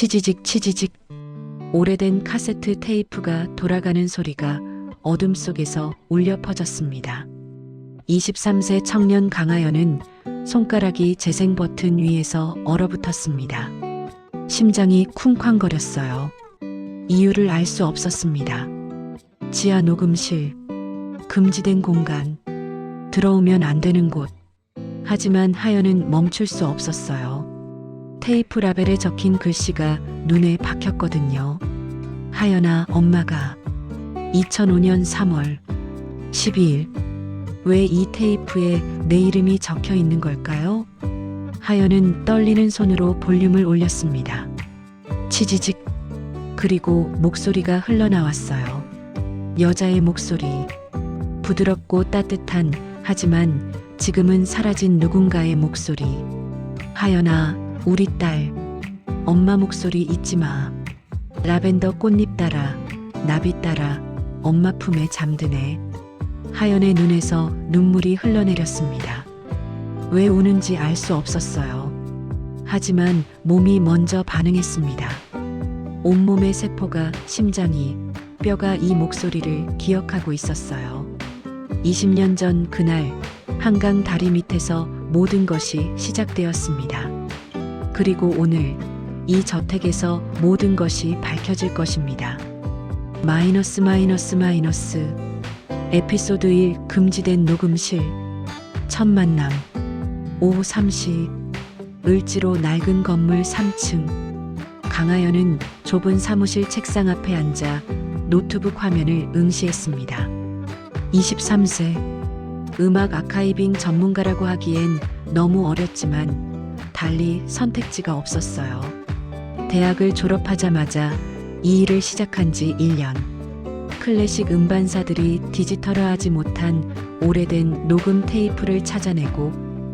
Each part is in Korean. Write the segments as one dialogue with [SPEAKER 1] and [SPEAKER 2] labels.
[SPEAKER 1] 치지직 치지직. 오래된 카세트 테이프가 돌아가는 소리가 어둠 속에서 울려 퍼졌습니다. 23세 청년 강하연은 손가락이 재생 버튼 위에서 얼어붙었습니다. 심장이 쿵쾅거렸어요. 이유를 알 수 없었습니다. 지하 녹음실, 금지된 공간, 들어오면 안 되는 곳. 하지만 하연은 멈출 수 없었어요. 테이프 라벨에 적힌 글씨가 눈에 박혔거든요. 하연아, 엄마가 2005년 3월 12일. 왜 이 테이프에 내 이름이 적혀 있는 걸까요? 하연은 떨리는 손으로 볼륨을 올렸습니다. 치지직. 그리고 목소리가 흘러나왔어요. 여자의 목소리. 부드럽고 따뜻한, 하지만 지금은 사라진 누군가의 목소리. 하연아, 우리 딸. 엄마 목소리 잊지 마. 라벤더 꽃잎 따라, 나비 따라 엄마 품에 잠드네. 하연의 눈에서 눈물이 흘러내렸습니다. 왜 우는지 알 수 없었어요. 하지만 몸이 먼저 반응했습니다. 온몸의 세포가, 심장이, 뼈가 이 목소리를 기억하고 있었어요. 20년 전 그날 한강 다리 밑에서 모든 것이 시작되었습니다. 그리고 오늘 이 저택에서 모든 것이 밝혀질 것입니다. 마이너스 마이너스 마이너스. 에피소드 1. 금지된 녹음실. 첫 만남. 오후 3시. 을지로 낡은 건물 3층. 강하연은 좁은 사무실 책상 앞에 앉아 노트북 화면을 응시했습니다. 23세. 음악 아카이빙 전문가라고 하기엔 너무 어렸지만 달리 선택지가 없었어요. 대학을 졸업하자마자 이 일을 시작한 지 1년. 클래식 음반사들이 디지털화하지 못한 오래된 녹음 테이프를 찾아내고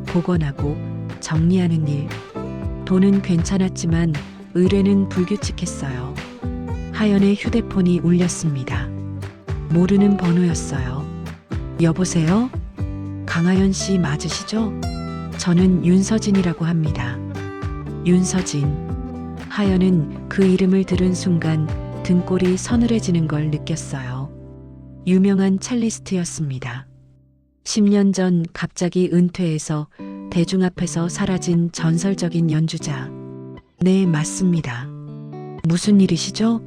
[SPEAKER 1] 복원하고 정리하는 일. 돈은 괜찮았지만 의뢰는 불규칙했어요. 하연의 휴대폰이 울렸습니다. 모르는 번호였어요. 여보세요? 강하연 씨 맞으시죠? 저는 윤서진이라고 합니다. 윤서진. 하연은 그 이름을 들은 순간 등골이 서늘해지는 걸 느꼈어요. 유명한 첼리스트였습니다. 10년 전 갑자기 은퇴해서 대중 앞에서 사라진 전설적인 연주자. 네, 맞습니다. 무슨 일이시죠?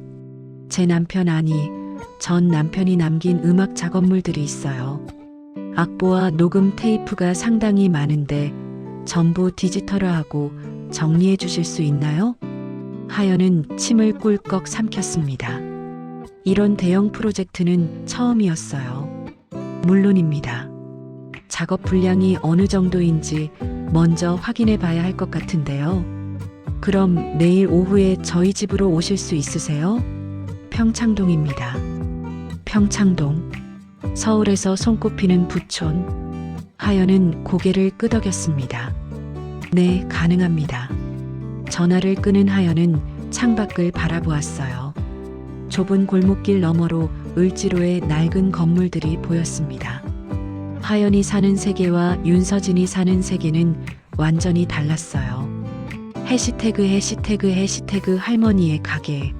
[SPEAKER 1] 제 남편, 아니, 전 남편이 남긴 음악 작업물들이 있어요. 악보와 녹음 테이프가 상당히 많은데 전부 디지털화하고 정리해 주실 수 있나요? 하연은 침을 꿀꺽 삼켰습니다. 이런 대형 프로젝트는 처음이었어요. 물론입니다. 작업 분량이 어느 정도인지 먼저 확인해 봐야 할 것 같은데요. 그럼 내일 오후에 저희 집으로 오실 수 있으세요? 평창동입니다. 평창동. 서울에서 손꼽히는 부촌. 하연은 고개를 끄덕였습니다. 네, 가능합니다. 전화를 끄는 하연은 창밖을 바라보았어요. 좁은 골목길 너머로 을지로의 낡은 건물들이 보였습니다. 하연이 사는 세계와 윤서진이 사는 세계는 완전히 달랐어요. 해시태그 해시태그 해시태그 할머니의 가게.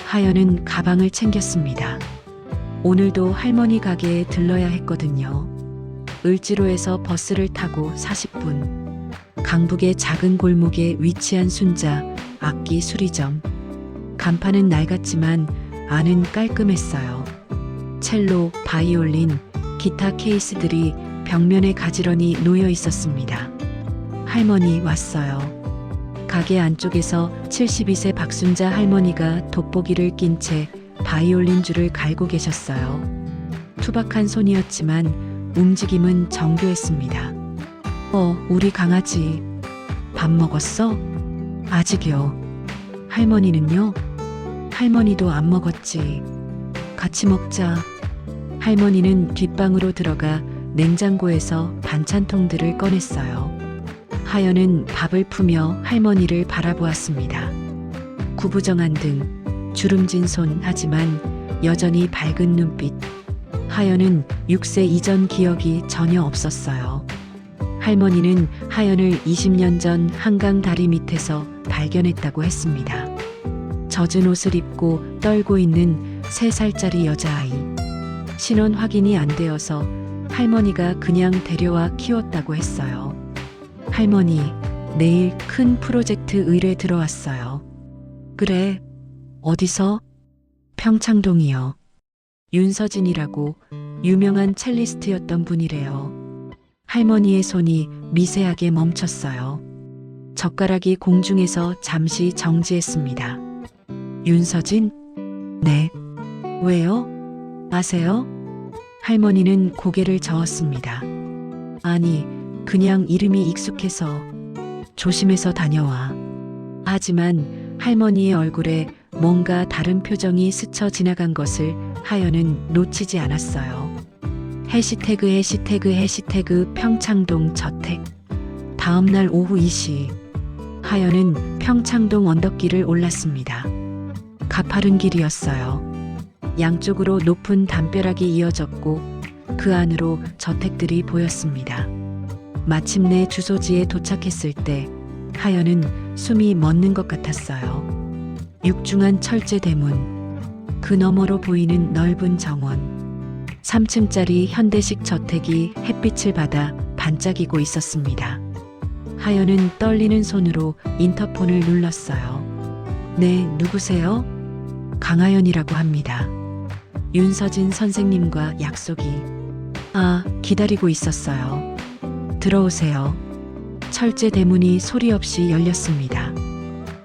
[SPEAKER 1] 하연은 가방을 챙겼습니다. 오늘도 할머니 가게에 들러야 했거든요. 을지로에서 버스를 타고 40분. 강북의 작은 골목에 위치한 순자 악기 수리점. 간판은 낡았지만 안은 깔끔했어요. 첼로, 바이올린, 기타 케이스들이 벽면에 가지런히 놓여 있었습니다. 할머니 왔어요. 가게 안쪽에서 72세 박순자 할머니가 돋보기를 낀 채 바이올린 줄을 갈고 계셨어요. 투박한 손이었지만 움직임은 정교했습니다. 우리 강아지 밥 먹었어? 아직이요. 할머니는요? 할머니도 안 먹었지. 같이 먹자. 할머니는 뒷방으로 들어가 냉장고에서 반찬통들을 꺼냈어요. 하연은 밥을 푸며 할머니를 바라보았습니다. 구부정한 등, 주름진 손, 하지만 여전히 밝은 눈빛. 하연은 6세 이전 기억이 전혀 없었어요. 할머니는 하연을 20년 전 한강 다리 밑에서 발견했다고 했습니다. 젖은 옷을 입고 떨고 있는 3살짜리 여자아이. 신원 확인이 안 되어서 할머니가 그냥 데려와 키웠다고 했어요. 할머니, 내일 큰 프로젝트 의뢰 들어왔어요. 그래, 어디서? 평창동이요. 윤서진이라고 유명한 첼리스트였던 분이래요. 할머니의 손이 미세하게 멈췄어요. 젓가락이 공중에서 잠시 정지했습니다. 윤서진? 네. 왜요? 아세요? 할머니는 고개를 저었습니다. 아니, 그냥 이름이 익숙해서 조심해서 다녀와. 하지만 할머니의 얼굴에 뭔가 다른 표정이 스쳐 지나간 것을 하연은 놓치지 않았어요. 해시태그 평창동 저택. 다음날 오후 2시 하연은 평창동 언덕길을 올랐습니다. 가파른 길이었어요. 양쪽으로 높은 담벼락이 이어졌고 그 안으로 저택들이 보였습니다. 마침내 주소지에 도착했을 때 하연은 숨이 멎는 것 같았어요. 육중한 철제 대문, 그 너머로 보이는 넓은 정원, 3층짜리 현대식 저택이 햇빛을 받아 반짝이고 있었습니다. 하연은 떨리는 손으로 인터폰을 눌렀어요. 네, 누구세요? 강하연이라고 합니다. 윤서진 선생님과 약속이. 아, 기다리고 있었어요. 들어오세요. 철제 대문이 소리 없이 열렸습니다.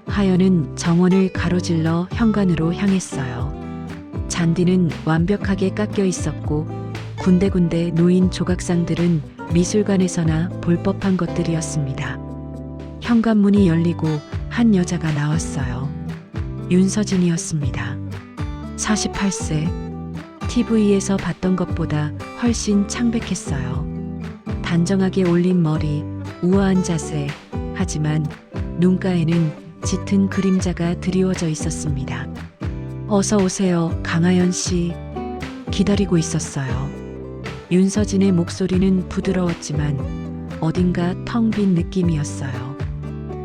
[SPEAKER 1] 하연은 정원을 가로질러 현관으로 향했어요. 잔디는 완벽하게 깎여 있었고 군데군데 놓인 조각상들은 미술관에서나 볼 법한 것들이었습니다. 현관문이 열리고 한 여자가 나왔어요. 윤서진이었습니다. 48세. TV에서 봤던 것보다 훨씬 창백했어요. 단정하게 올린 머리, 우아한 자세, 하지만 눈가에는 짙은 그림자가 드리워져 있었습니다. 어서 오세요, 강하연 씨. 기다리고 있었어요. 윤서진의 목소리는 부드러웠지만 어딘가 텅 빈 느낌이었어요.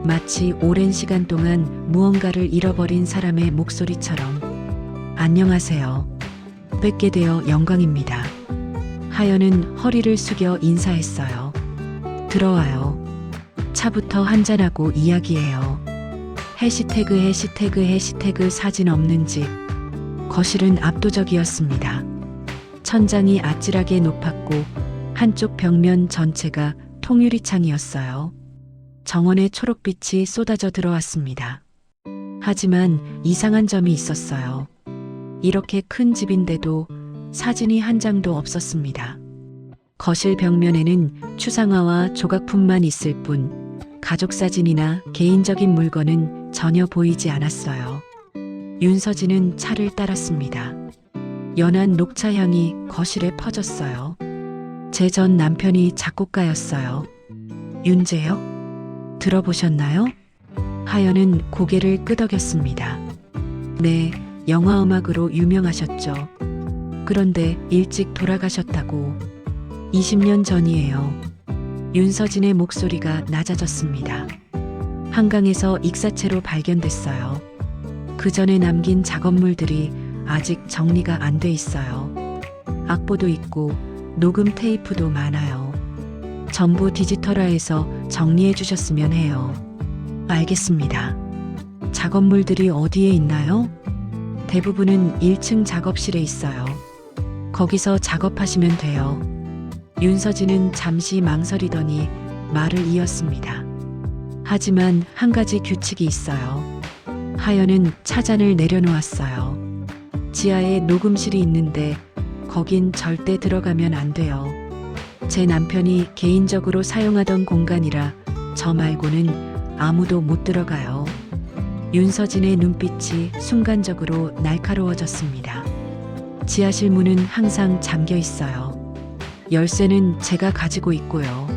[SPEAKER 1] 마치 오랜 시간 동안 무언가를 잃어버린 사람의 목소리처럼. 안녕하세요. 뵙게 되어 영광입니다. 하연은 허리를 숙여 인사했어요. 들어와요. 차부터 한잔하고 이야기해요. 해시태그 사진 없는 집. 거실은 압도적이었습니다. 천장이 아찔하게 높았고 한쪽 벽면 전체가 통유리창이었어요. 정원의 초록빛이 쏟아져 들어왔습니다. 하지만 이상한 점이 있었어요. 이렇게 큰 집인데도 사진이 한 장도 없었습니다. 거실 벽면에는 추상화와 조각품만 있을 뿐 가족 사진이나 개인적인 물건은 전혀 보이지 않았어요. 윤서진은 차를 따랐습니다. 연한 녹차 향이 거실에 퍼졌어요. 제 전 남편이 작곡가였어요. 윤재혁? 들어보셨나요? 하연은 고개를 끄덕였습니다. 네, 영화 음악으로 유명하셨죠. 그런데 일찍 돌아가셨다고. 20년 전이에요. 윤서진의 목소리가 낮아졌습니다. 한강에서 익사체로 발견됐어요. 그 전에 남긴 작업물들이 아직 정리가 안 돼 있어요. 악보도 있고 녹음 테이프도 많아요. 전부 디지털화해서 정리해 주셨으면 해요. 알겠습니다. 작업물들이 어디에 있나요? 대부분은 1층 작업실에 있어요. 거기서 작업하시면 돼요. 윤서진은 잠시 망설이더니 말을 이었습니다. 하지만 한 가지 규칙이 있어요. 하연은 차잔을 내려놓았어요. 지하에 녹음실이 있는데 거긴 절대 들어가면 안 돼요. 제 남편이 개인적으로 사용하던 공간이라 저 말고는 아무도 못 들어가요. 윤서진의 눈빛이 순간적으로 날카로워졌습니다. 지하실 문은 항상 잠겨 있어요. 열쇠는 제가 가지고 있고요.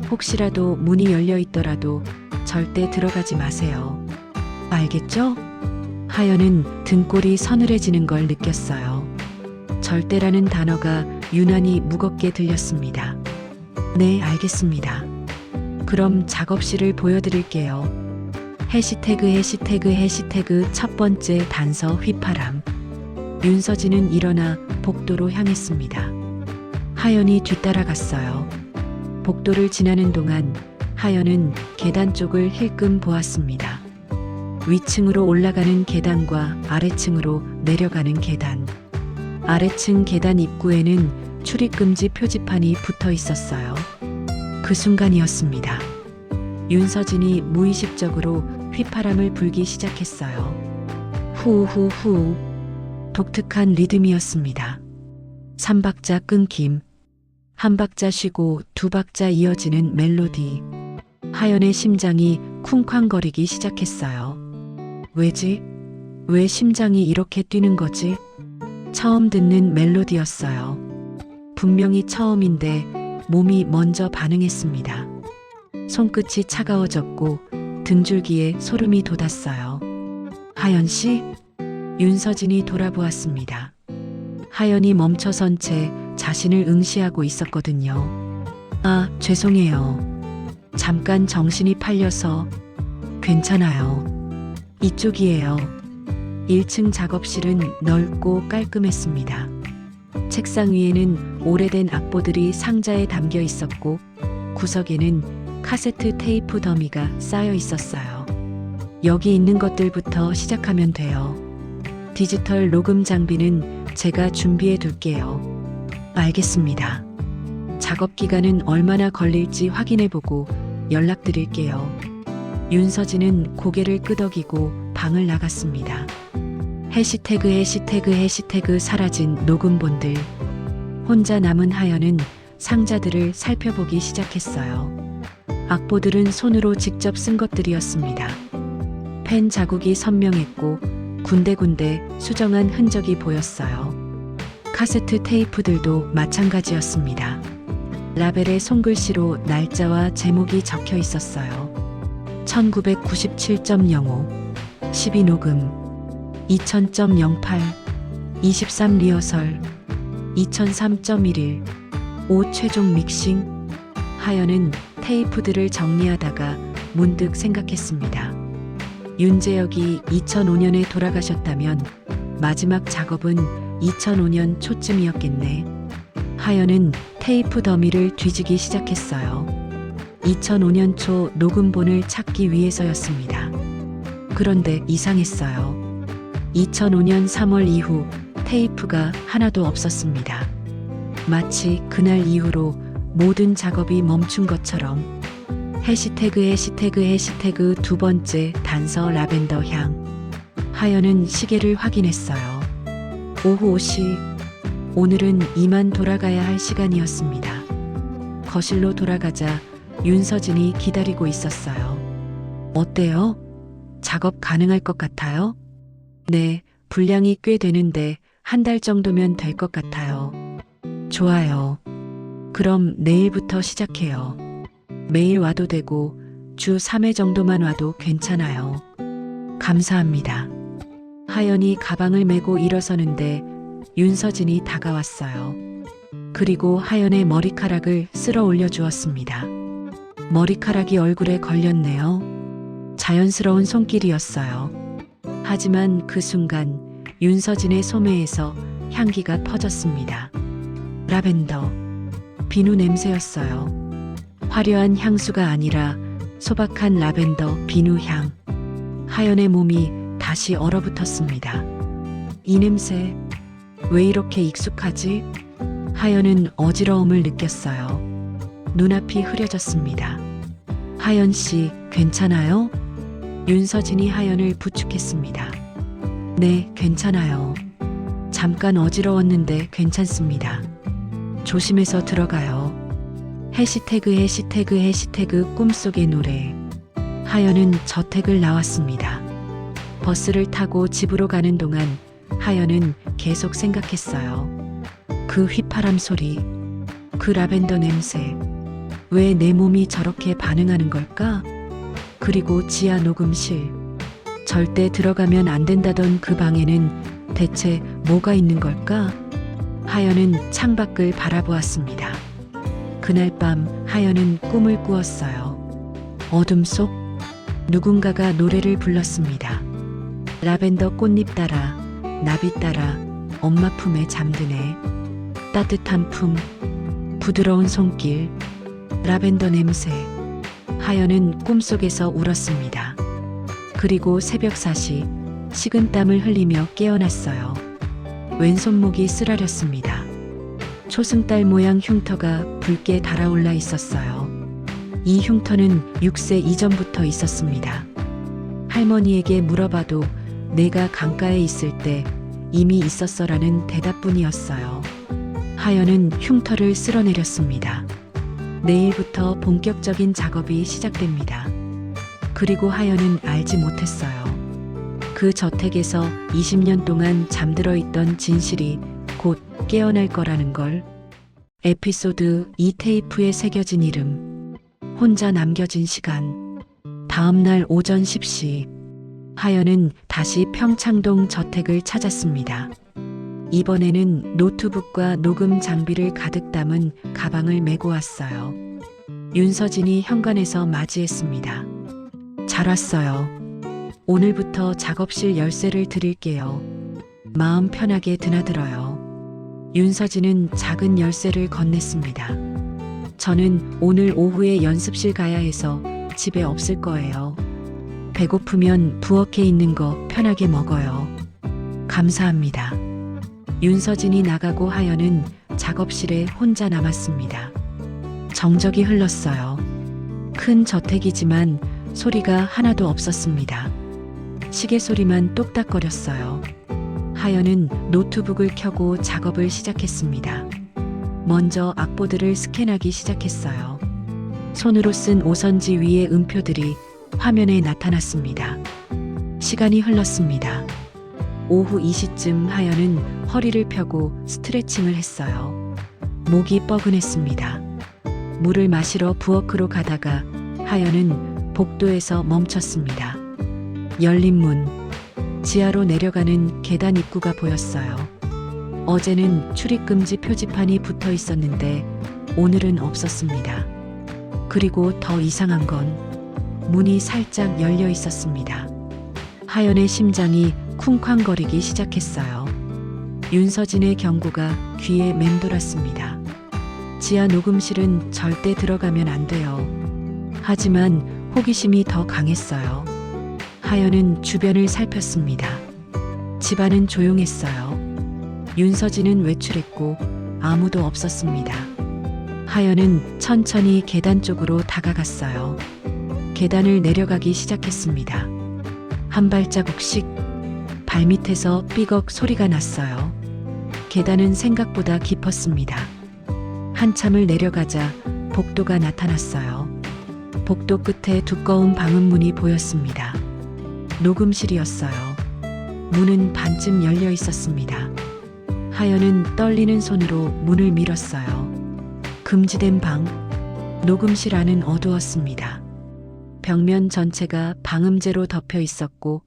[SPEAKER 1] 혹시라도 문이 열려 있더라도 절대 들어가지 마세요. 알겠죠? 하연은 등골이 서늘해지는 걸 느꼈어요. 절대라는 단어가 유난히 무겁게 들렸습니다. 네, 알겠습니다. 그럼 작업실을 보여드릴게요. 해시태그 첫 번째 단서 휘파람. 윤서진은 일어나 복도로 향했습니다. 하연이 뒤따라갔어요. 복도를 지나는 동안 하연은 계단 쪽을 힐끔 보았습니다. 위층으로 올라가는 계단과 아래층으로 내려가는 계단. 아래층 계단 입구에는 출입금지 표지판이 붙어 있었어요. 그 순간이었습니다. 윤서진이 무의식적으로 휘파람을 불기 시작했어요. 후후후. 독특한 리듬이었습니다. 3박자 끊김, 한 박자 쉬고 두 박자 이어지는 멜로디. 하연의 심장이 쿵쾅거리기 시작했어요. 왜지? 왜 심장이 이렇게 뛰는 거지? 처음 듣는 멜로디였어요. 분명히 처음인데 몸이 먼저 반응했습니다. 손끝이 차가워졌고 등줄기에 소름이 돋았어요. 하연 씨? 윤서진이 돌아보았습니다. 하연이 멈춰선 채 자신을 응시하고 있었거든요. 아, 죄송해요. 잠깐 정신이 팔려서. 괜찮아요. 이쪽이에요. 1층 작업실은 넓고 깔끔했습니다. 책상 위에는 오래된 악보들이 상자에 담겨 있었고 구석에는 카세트 테이프 더미가 쌓여 있었어요. 여기 있는 것들부터 시작하면 돼요. 디지털 녹음 장비는 제가 준비해 둘게요. 알겠습니다. 작업 기간은 얼마나 걸릴지 확인해보고 연락드릴게요. 윤서진은 고개를 끄덕이고 방을 나갔습니다. 해시태그 사라진 녹음본들. 혼자 남은 하연은 상자들을 살펴보기 시작했어요. 악보들은 손으로 직접 쓴 것들이었습니다. 펜 자국이 선명했고 군데군데 수정한 흔적이 보였어요. 카세트 테이프들도 마찬가지였습니다. 라벨에 손글씨로 날짜와 제목이 적혀 있었어요. 1997.05, 12 녹음, 2000.08, 23 리허설, 2003.11, 5 최종 믹싱. 하연은 테이프들을 정리하다가 문득 생각했습니다. 윤재혁이 2005년에 돌아가셨다면 마지막 작업은 2005년 초쯤이었겠네. 하연은 테이프 더미를 뒤지기 시작했어요. 2005년 초 녹음본을 찾기 위해서였습니다. 그런데 이상했어요. 2005년 3월 이후 테이프가 하나도 없었습니다. 마치 그날 이후로 모든 작업이 멈춘 것처럼. 해시태그 두 번째 단서 라벤더 향. 하연은 시계를 확인했어요. 오후 5시. 오늘은 이만 돌아가야 할 시간이었습니다. 거실로 돌아가자 윤서진이 기다리고 있었어요. 어때요? 작업 가능할 것 같아요? 네, 분량이 꽤 되는데 한 달 정도면 될 것 같아요. 좋아요. 그럼 내일부터 시작해요. 매일 와도 되고 주 3회 정도만 와도 괜찮아요. 감사합니다. 하연이 가방을 메고 일어서는데 윤서진이 다가왔어요. 그리고 하연의 머리카락을 쓸어 올려주었습니다. 머리카락이 얼굴에 걸렸네요. 자연스러운 손길이었어요. 하지만 그 순간 윤서진의 소매에서 향기가 퍼졌습니다. 라벤더, 비누 냄새였어요. 화려한 향수가 아니라 소박한 라벤더 비누 향. 하연의 몸이 다시 얼어붙었습니다. 이 냄새, 왜 이렇게 익숙하지? 하연은 어지러움을 느꼈어요. 눈앞이 흐려졌습니다. 하연 씨, 괜찮아요? 윤서진이 하연을 부축했습니다. 네, 괜찮아요. 잠깐 어지러웠는데 괜찮습니다. 조심해서 들어가요. 해시태그 꿈속의 노래. 하연은 저택을 나왔습니다. 버스를 타고 집으로 가는 동안 하연은 계속 생각했어요. 그 휘파람 소리, 그 라벤더 냄새, 왜 내 몸이 저렇게 반응하는 걸까? 그리고 지하 녹음실, 절대 들어가면 안 된다던 그 방에는 대체 뭐가 있는 걸까? 하연은 창밖을 바라보았습니다. 그날 밤 하연은 꿈을 꾸었어요. 어둠 속 누군가가 노래를 불렀습니다. 라벤더 꽃잎 따라 나비 따라 엄마 품에 잠드네. 따뜻한 품, 부드러운 손길, 라벤더 냄새. 하연은 꿈속에서 울었습니다. 그리고 새벽 4시 식은땀을 흘리며 깨어났어요. 왼손목이 쓰라렸습니다. 초승달 모양 흉터가 붉게 달아올라 있었어요. 이 흉터는 6세 이전부터 있었습니다. 할머니에게 물어봐도 내가 강가에 있을 때 이미 있었어라는 대답뿐이었어요. 하연은 흉터를 쓸어내렸습니다. 내일부터 본격적인 작업이 시작됩니다. 그리고 하연은 알지 못했어요. 그 저택에서 20년 동안 잠들어 있던 진실이 곧 깨어날 거라는 걸. 에피소드 2 테이프에 새겨진 이름. 혼자 남겨진 시간. 다음날 오전 10시. 하연은 다시 평창동 저택을 찾았습니다. 이번에는 노트북과 녹음 장비를 가득 담은 가방을 메고 왔어요. 윤서진이 현관에서 맞이했습니다. 잘 왔어요. 오늘부터 작업실 열쇠를 드릴게요. 마음 편하게 드나들어요. 윤서진은 작은 열쇠를 건넸습니다. 저는 오늘 오후에 연습실 가야 해서 집에 없을 거예요. 배고프면 부엌에 있는 거 편하게 먹어요. 감사합니다. 윤서진이 나가고 하연은 작업실에 혼자 남았습니다. 정적이 흘렀어요. 큰 저택이지만 소리가 하나도 없었습니다. 시계 소리만 똑딱거렸어요. 하연은 노트북을 켜고 작업을 시작했습니다. 먼저 악보들을 스캔하기 시작했어요. 손으로 쓴 오선지 위의 음표들이 화면에 나타났습니다. 시간이 흘렀습니다. 오후 2시쯤 하연은 허리를 펴고 스트레칭을 했어요. 목이 뻐근했습니다. 물을 마시러 부엌으로 가다가 하연은 복도에서 멈췄습니다. 열린 문, 지하로 내려가는 계단 입구가 보였어요. 어제는 출입금지 표지판이 붙어 있었는데 오늘은 없었습니다. 그리고 더 이상한 건 문이 살짝 열려 있었습니다. 하연의 심장이 쿵쾅거리기 시작했어요. 윤서진의 경고가 귀에 맴돌았습니다. 지하 녹음실은 절대 들어가면 안 돼요. 하지만 호기심이 더 강했어요. 하연은 주변을 살폈습니다. 집안은 조용했어요. 윤서진은 외출했고 아무도 없었습니다. 하연은 천천히 계단 쪽으로 다가갔어요. 계단을 내려가기 시작했습니다. 한 발자국씩 발밑에서 삐걱 소리가 났어요. 계단은 생각보다 깊었습니다. 한참을 내려가자 복도가 나타났어요. 복도 끝에 두꺼운 방음문이 보였습니다. 녹음실이었어요. 문은 반쯤 열려 있었습니다. 하연은 떨리는 손으로 문을 밀었어요. 금지된 방, 녹음실 안은 어두웠습니다. 벽면 전체가 방음제로 덮여 있었고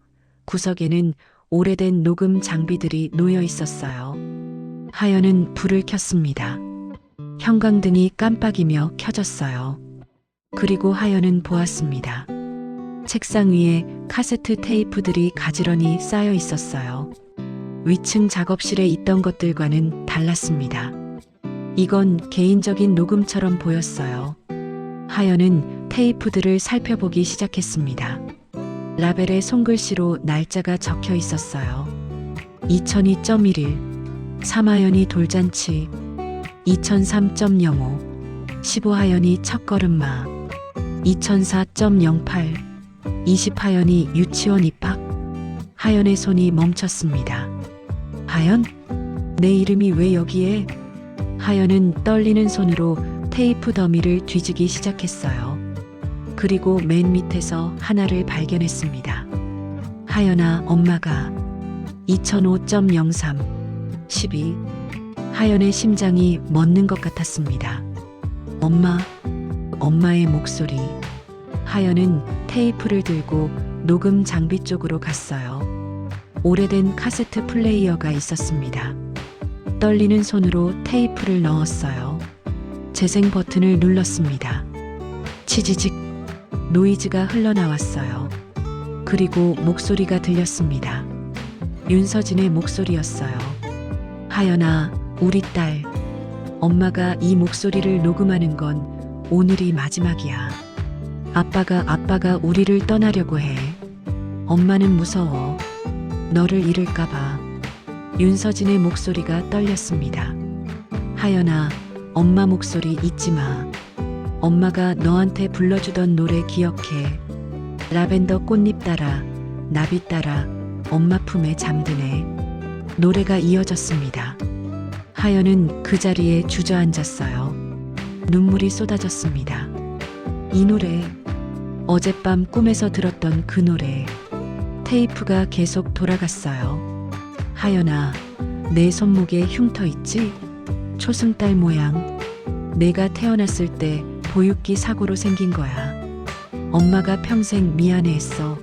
[SPEAKER 1] 구석에는 오래된 녹음 장비들이 놓여 있었어요. 하연은 불을 켰습니다. 형광등이 깜빡이며 켜졌어요. 그리고 하연은 보았습니다. 책상 위에 카세트 테이프들이 가지런히 쌓여 있었어요. 위층 작업실에 있던 것들과는 달랐습니다. 이건 개인적인 녹음처럼 보였어요. 하연은 테이프들을 살펴보기 시작했습니다. 라벨에 손글씨로 날짜가 적혀 있었어요. 2002.11 3하연이 돌잔치, 2003.05 15하연이 첫걸음마, 2004.08 20하연이 유치원 입학. 하연의 손이 멈췄습니다. 하연? 내 이름이 왜 여기에? 하연은 떨리는 손으로 테이프 더미를 뒤지기 시작했어요. 그리고 맨 밑에서 하나를 발견했습니다. 하연아, 엄마가 2005.03 12. 하연의 심장이 멎는 것 같았습니다. 엄마, 엄마의 목소리. 하연은 테이프를 들고 녹음 장비 쪽으로 갔어요. 오래된 카세트 플레이어가 있었습니다. 떨리는 손으로 테이프를 넣었어요. 재생 버튼을 눌렀습니다. 치지직. 노이즈가 흘러나왔어요. 그리고 목소리가 들렸습니다. 윤서진의 목소리였어요. 하연아, 우리 딸. 엄마가 이 목소리를 녹음하는 건 오늘이 마지막이야. 아빠가 우리를 떠나려고 해. 엄마는 무서워. 너를 잃을까봐. 윤서진의 목소리가 떨렸습니다. 하연아, 엄마 목소리 잊지 마. 엄마가 너한테 불러주던 노래 기억해. 라벤더 꽃잎 따라, 나비 따라, 엄마 품에 잠드네. 노래가 이어졌습니다. 하연은 그 자리에 주저앉았어요. 눈물이 쏟아졌습니다. 이 노래, 어젯밤 꿈에서 들었던 그 노래. 테이프가 계속 돌아갔어요. 하연아, 내 손목에 흉터 있지? 초승달 모양. 내가 태어났을 때 보육기 사고로 생긴 거야. 엄마가 평생 미안해했어.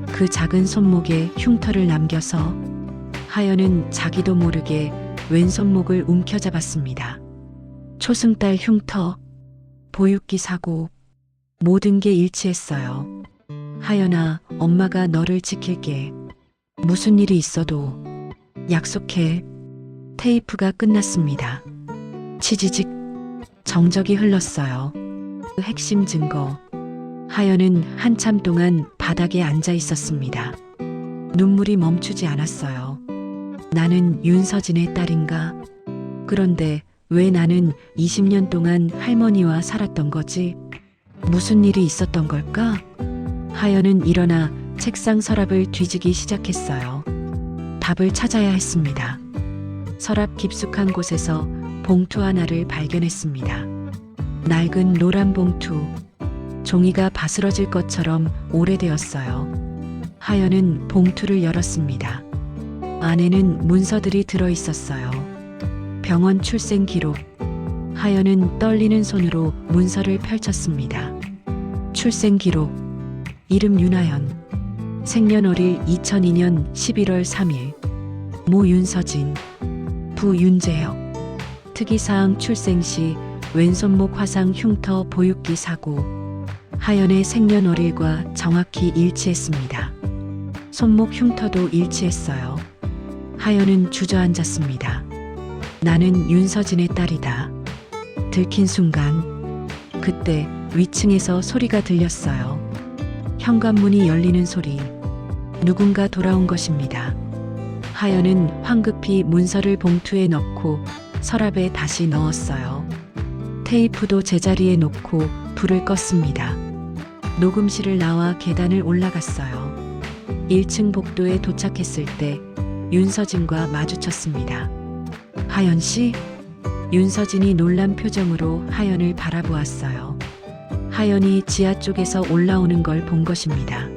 [SPEAKER 1] 그 작은 손목에 흉터를 남겨서. 하연은 자기도 모르게 왼손목을 움켜잡았습니다. 초승달 흉터, 보육기 사고, 모든 게 일치했어요. 하연아, 엄마가 너를 지킬게. 무슨 일이 있어도 약속해. 테이프가 끝났습니다. 치지직, 정적이 흘렀어요. 그 핵심 증거. 하연은 한참 동안 바닥에 앉아 있었습니다. 눈물이 멈추지 않았어요. 나는 윤서진의 딸인가? 그런데 왜 나는 20년 동안 할머니와 살았던 거지? 무슨 일이 있었던 걸까? 하연은 일어나 책상 서랍을 뒤지기 시작했어요. 답을 찾아야 했습니다. 서랍 깊숙한 곳에서 봉투 하나를 발견했습니다. 낡은 노란 봉투. 종이가 바스러질 것처럼 오래되었어요. 하연은 봉투를 열었습니다. 안에는 문서들이 들어 있었어요. 병원 출생 기록. 하연은 떨리는 손으로 문서를 펼쳤습니다. 출생 기록. 이름 윤하연. 생년월일 2002년 11월 3일. 모 윤서진. 부 윤재혁. 특이사항 출생 시 왼손목 화상 흉터 보육기 사고. 하연의 생년월일과 정확히 일치했습니다. 손목 흉터도 일치했어요. 하연은 주저앉았습니다. 나는 윤서진의 딸이다. 들킨 순간, 그때 위층에서 소리가 들렸어요. 현관문이 열리는 소리. 누군가 돌아온 것입니다. 하연은 황급히 문서를 봉투에 넣고 서랍에 다시 넣었어요. 테이프도 제자리에 놓고 불을 껐습니다. 녹음실을 나와 계단을 올라갔어요. 1층 복도에 도착했을 때 윤서진과 마주쳤습니다. 하연 씨? 윤서진이 놀란 표정으로 하연을 바라보았어요. 하연이 지하 쪽에서 올라오는 걸 본 것입니다.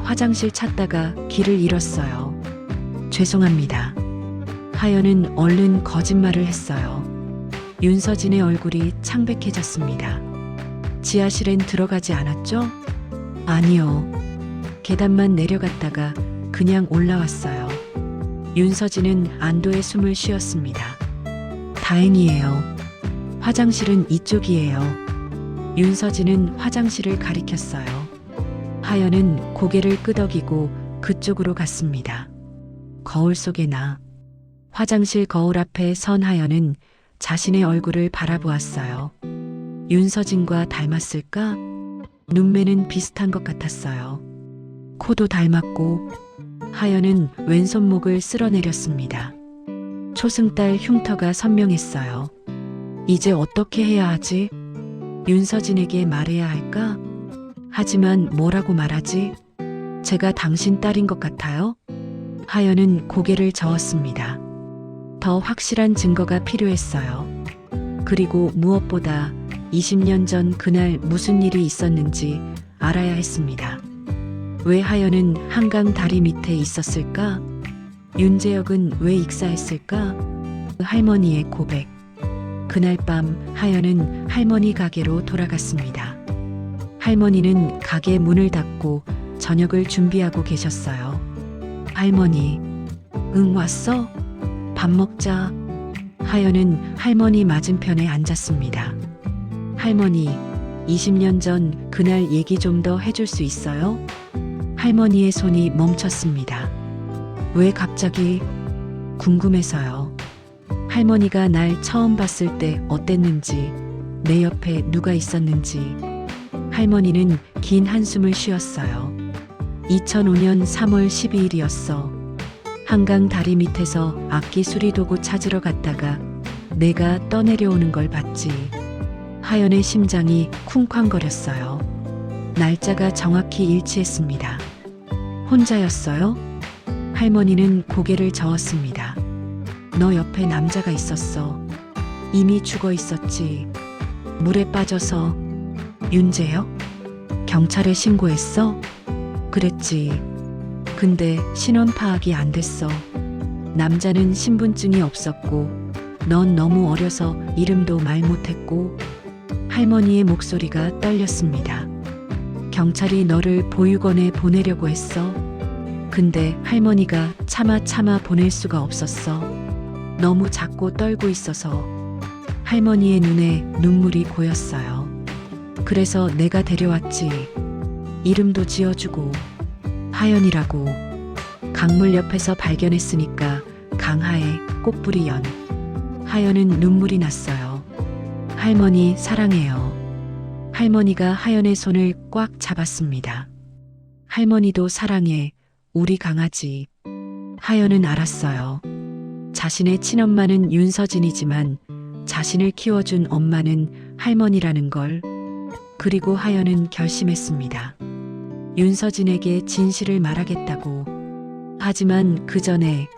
[SPEAKER 1] 화장실 찾다가 길을 잃었어요. 죄송합니다. 하연은 얼른 거짓말을 했어요. 윤서진의 얼굴이 창백해졌습니다. 지하실엔 들어가지 않았죠? 아니요. 계단만 내려갔다가 그냥 올라왔어요. 윤서진은 안도의 숨을 쉬었습니다. 다행이에요. 화장실은 이쪽이에요. 윤서진은 화장실을 가리켰어요. 하연은 고개를 끄덕이고 그쪽으로 갔습니다. 거울 속에 나. 화장실 거울 앞에 선 하연은 자신의 얼굴을 바라보았어요. 윤서진과 닮았을까? 눈매는 비슷한 것 같았어요. 코도 닮았고. 하연은 왼손목을 쓸어내렸습니다. 초승달 흉터가 선명했어요. 이제 어떻게 해야 하지? 윤서진에게 말해야 할까? 하지만 뭐라고 말하지? 제가 당신 딸인 것 같아요? 하연은 고개를 저었습니다. 더 확실한 증거가 필요했어요. 그리고 무엇보다 20년 전 그날 무슨 일이 있었는지 알아야 했습니다. 왜 하연은 한강 다리 밑에 있었을까? 윤재혁은 왜 익사했을까? 할머니의 고백. 그날 밤 하연은 할머니 가게로 돌아갔습니다. 할머니는 가게 문을 닫고 저녁을 준비하고 계셨어요. 할머니, 응 왔어? 밥 먹자. 하연은 할머니 맞은편에 앉았습니다. 할머니, 20년 전 그날 얘기 좀 더 해줄 수 있어요? 할머니의 손이 멈췄습니다. 왜 갑자기? 궁금해서요. 할머니가 날 처음 봤을 때 어땠는지, 내 옆에 누가 있었는지. 할머니는 긴 한숨을 쉬었어요. 2005년 3월 12일이었어. 한강 다리 밑에서 악기 수리도구 찾으러 갔다가 내가 떠내려오는 걸 봤지. 하연의 심장이 쿵쾅거렸어요. 날짜가 정확히 일치했습니다. 혼자였어요? 할머니는 고개를 저었습니다. 너 옆에 남자가 있었어. 이미 죽어 있었지. 물에 빠져서. 윤재혁? 경찰에 신고했어? 그랬지. 근데 신원 파악이 안 됐어. 남자는 신분증이 없었고, 넌 너무 어려서 이름도 말 못했고. 할머니의 목소리가 떨렸습니다. 경찰이 너를 보육원에 보내려고 했어. 근데 할머니가 차마 보낼 수가 없었어. 너무 작고 떨고 있어서. 할머니의 눈에 눈물이 고였어요. 그래서 내가 데려왔지. 이름도 지어주고. 하연이라고. 강물 옆에서 발견했으니까 강하의 꽃뿌리 연. 하연은 눈물이 났어요. 할머니 사랑해요. 할머니가 하연의 손을 꽉 잡았습니다. 할머니도 사랑해, 우리 강아지. 하연은 알았어요. 자신의 친엄마는 윤서진이지만 자신을 키워준 엄마는 할머니라는 걸. 그리고 하연은 결심했습니다. 윤서진에게 진실을 말하겠다고. 하지만 그 전에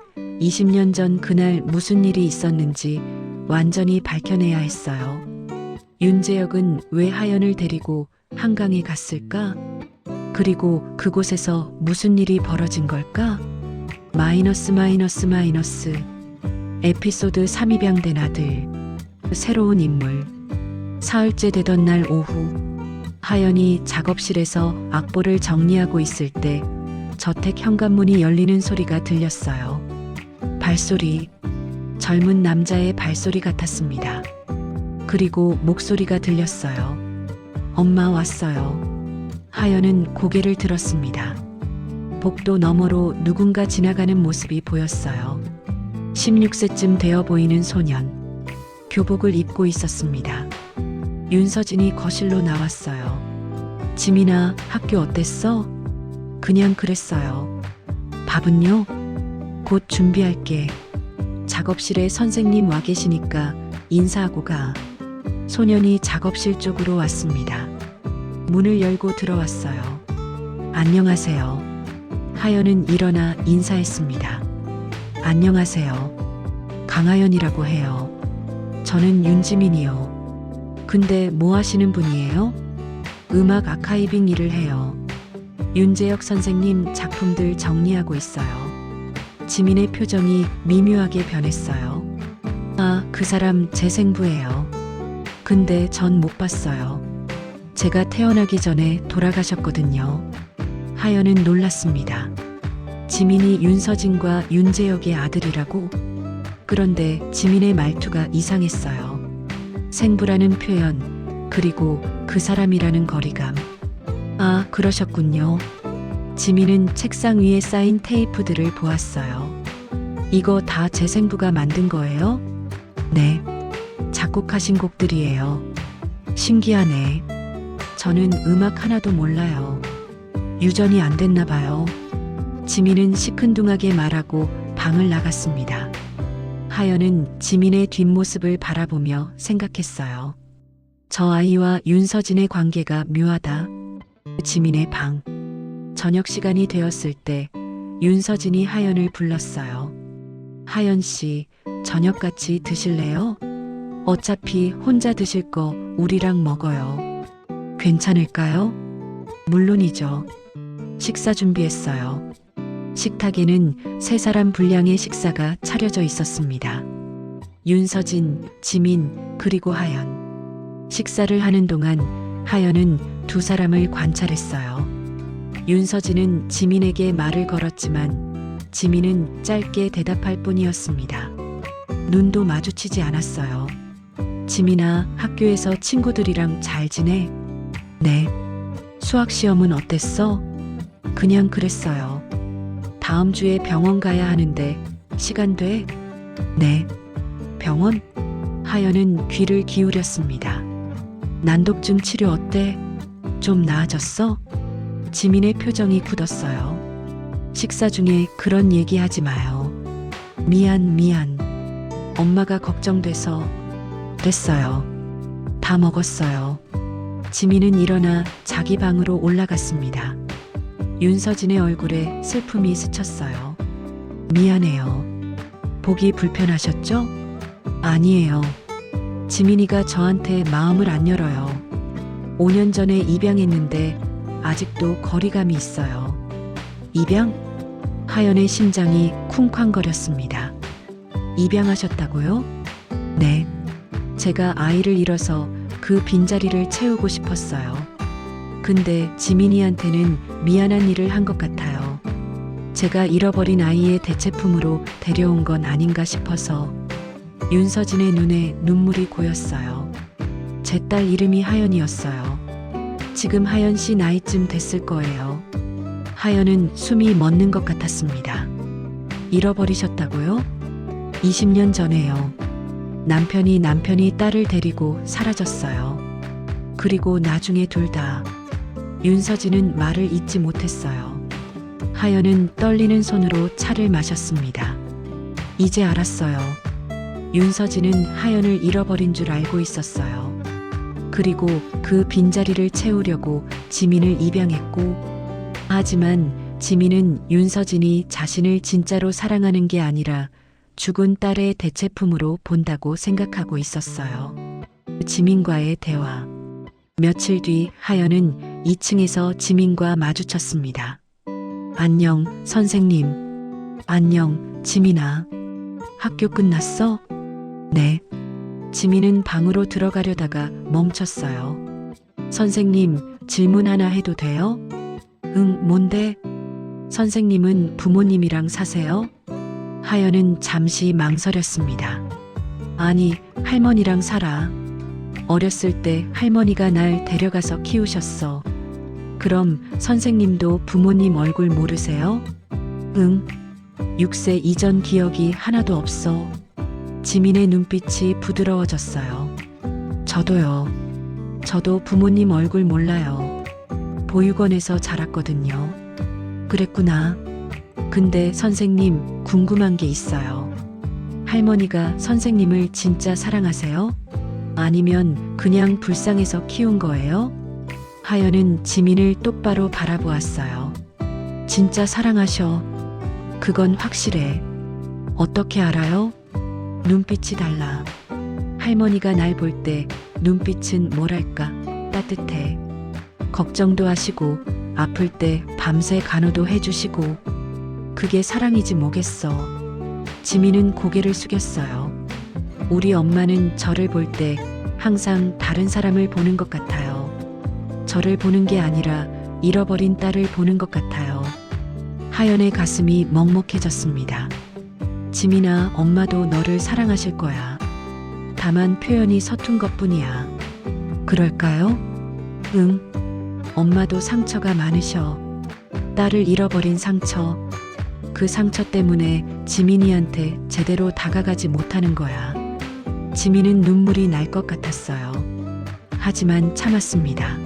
[SPEAKER 1] 20년 전 그날 무슨 일이 있었는지 완전히 밝혀내야 했어요. 윤재혁은 왜 하연을 데리고 한강에 갔을까? 그리고 그곳에서 무슨 일이 벌어진 걸까? 마이너스. 에피소드 3 입양된 아들. 새로운 인물. 사흘째 되던 날 오후, 하연이 작업실에서 악보를 정리하고 있을 때 저택 현관문이 열리는 소리가 들렸어요. 발소리. 젊은 남자의 발소리 같았습니다. 그리고 목소리가 들렸어요. 엄마 왔어요. 하연은 고개를 들었습니다. 복도 너머로 누군가 지나가는 모습이 보였어요. 16세쯤 되어 보이는 소년. 교복을 입고 있었습니다. 윤서진이 거실로 나왔어요. 지민아, 학교 어땠어? 그냥 그랬어요. 밥은요? 곧 준비할게. 작업실에 선생님 와 계시니까 인사하고 가. 소년이 작업실 쪽으로 왔습니다. 문을 열고 들어왔어요. 안녕하세요. 하연은 일어나 인사했습니다. 안녕하세요. 강하연이라고 해요. 저는 윤지민이요. 근데 뭐 하시는 분이에요? 음악 아카이빙 일을 해요. 윤재혁 선생님 작품들 정리하고 있어요. 지민의 표정이 미묘하게 변했어요. 아, 그 사람 제 생부예요. 근데 전 못 봤어요. 제가 태어나기 전에 돌아가셨거든요. 하연은 놀랐습니다. 지민이 윤서진과 윤재혁의 아들이라고? 그런데 지민의 말투가 이상했어요. 생부라는 표현, 그리고 그 사람이라는 거리감. 아, 그러셨군요. 지민은 책상 위에 쌓인 테이프들을 보았어요. 이거 다 제 생부가 만든 거예요? 네. 작곡하신 곡들이에요. 신기하네. 저는 음악 하나도 몰라요. 유전이 안 됐나 봐요. 지민은 시큰둥하게 말하고 방을 나갔습니다. 하연은 지민의 뒷모습을 바라보며 생각했어요. 저 아이와 윤서진의 관계가 묘하다. 지민의 방. 저녁 시간이 되었을 때 윤서진이 하연을 불렀어요. 하연 씨, 저녁 같이 드실래요? 어차피 혼자 드실 거 우리랑 먹어요. 괜찮을까요? 물론이죠. 식사 준비했어요. 식탁에는 세 사람 분량의 식사가 차려져 있었습니다. 윤서진, 지민, 그리고 하연. 식사를 하는 동안 하연은 두 사람을 관찰했어요. 윤서진은 지민에게 말을 걸었지만 지민은 짧게 대답할 뿐이었습니다. 눈도 마주치지 않았어요. 지민아, 학교에서 친구들이랑 잘 지내? 네. 수학 시험은 어땠어? 그냥 그랬어요. 다음 주에 병원 가야 하는데 시간 돼? 네. 병원? 하연은 귀를 기울였습니다. 난독증 치료 어때? 좀 나아졌어? 지민의 표정이 굳었어요. 식사 중에 그런 얘기 하지 마요. 미안. 엄마가 걱정돼서. 됐어요. 다 먹었어요. 지민은 일어나 자기 방으로 올라갔습니다. 윤서진의 얼굴에 슬픔이 스쳤어요. 미안해요. 보기 불편하셨죠? 아니에요. 지민이가 저한테 마음을 안 열어요. 5년 전에 입양했는데 아직도 거리감이 있어요. 입양? 하연의 심장이 쿵쾅거렸습니다. 입양하셨다고요? 네. 제가 아이를 잃어서 그 빈자리를 채우고 싶었어요. 근데 지민이한테는 미안한 일을 한 것 같아요. 제가 잃어버린 아이의 대체품으로 데려온 건 아닌가 싶어서. 윤서진의 눈에 눈물이 고였어요. 제 딸 이름이 하연이었어요. 지금 하연 씨 나이쯤 됐을 거예요. 하연은 숨이 멎는 것 같았습니다. 잃어버리셨다고요? 20년 전에요. 남편이 딸을 데리고 사라졌어요. 그리고 나중에 둘 다. 윤서진은 말을 잇지 못했어요. 하연은 떨리는 손으로 차를 마셨습니다. 이제 알았어요. 윤서진은 하연을 잃어버린 줄 알고 있었어요. 그리고 그 빈자리를 채우려고 지민을 입양했고, 하지만 지민은 윤서진이 자신을 진짜로 사랑하는 게 아니라 죽은 딸의 대체품으로 본다고 생각하고 있었어요. 지민과의 대화. 며칠 뒤 하연은 2층에서 지민과 마주쳤습니다. 안녕, 선생님. 안녕, 지민아. 학교 끝났어? 네. 지민은 방으로 들어가려다가 멈췄어요. 선생님, 질문 하나 해도 돼요? 응, 뭔데? 선생님은 부모님이랑 사세요? 하연은 잠시 망설였습니다. 아니, 할머니랑 살아. 어렸을 때 할머니가 날 데려가서 키우셨어. 그럼 선생님도 부모님 얼굴 모르세요? 응. 6세 이전 기억이 하나도 없어. 지민의 눈빛이 부드러워졌어요. 저도요. 저도 부모님 얼굴 몰라요. 보육원에서 자랐거든요. 그랬구나. 근데 선생님, 궁금한 게 있어요. 할머니가 선생님을 진짜 사랑하세요? 아니면 그냥 불쌍해서 키운 거예요? 하연은 지민을 똑바로 바라보았어요. 진짜 사랑하셔. 그건 확실해. 어떻게 알아요? 눈빛이 달라. 할머니가 날 볼 때 눈빛은 뭐랄까 따뜻해. 걱정도 하시고 아플 때 밤새 간호도 해주시고. 그게 사랑이지 뭐겠어. 지민은 고개를 숙였어요. 우리 엄마는 저를 볼 때 항상 다른 사람을 보는 것 같아요. 저를 보는 게 아니라 잃어버린 딸을 보는 것 같아요. 하연의 가슴이 먹먹해졌습니다. 지민아, 엄마도 너를 사랑하실 거야. 다만 표현이 서툰 것뿐이야. 그럴까요? 응. 엄마도 상처가 많으셔. 딸을 잃어버린 상처. 그 상처 때문에 지민이한테 제대로 다가가지 못하는 거야. 지민은 눈물이 날 것 같았어요. 하지만 참았습니다.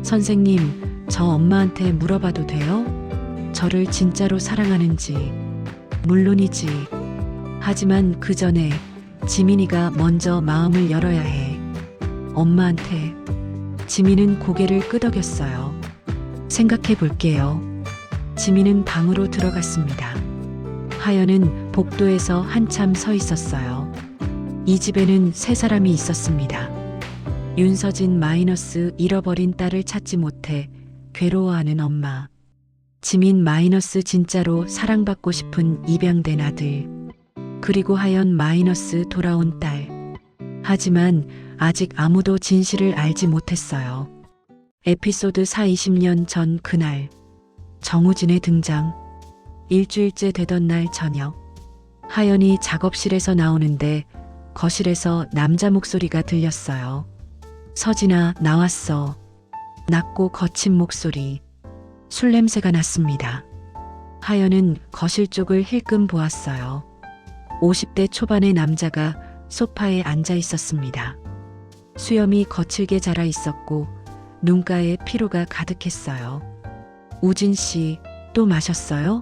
[SPEAKER 1] 선생님, 저 엄마한테 물어봐도 돼요? 저를 진짜로 사랑하는지. 물론이지. 하지만 그 전에 지민이가 먼저 마음을 열어야 해. 엄마한테. 지민은 고개를 끄덕였어요. 생각해 볼게요. 지민은 방으로 들어갔습니다. 하연은 복도에서 한참 서 있었어요. 이 집에는 세 사람이 있었습니다. 윤서진 마이너스 잃어버린 딸을 찾지 못해 괴로워하는 엄마. 지민 마이너스 진짜로 사랑받고 싶은 입양된 아들. 그리고 하연 마이너스 돌아온 딸. 하지만 아직 아무도 진실을 알지 못했어요. 에피소드 4 20년 전 그날. 정우진의 등장. 일주일째 되던 날 저녁. 하연이 작업실에서 나오는데 거실에서 남자 목소리가 들렸어요. 서진아, 나왔어. 낮고 거친 목소리, 술 냄새가 났습니다. 하연은 거실 쪽을 힐끔 보았어요. 50대 초반의 남자가 소파에 앉아 있었습니다. 수염이 거칠게 자라 있었고 눈가에 피로가 가득했어요. 우진 씨, 또 마셨어요?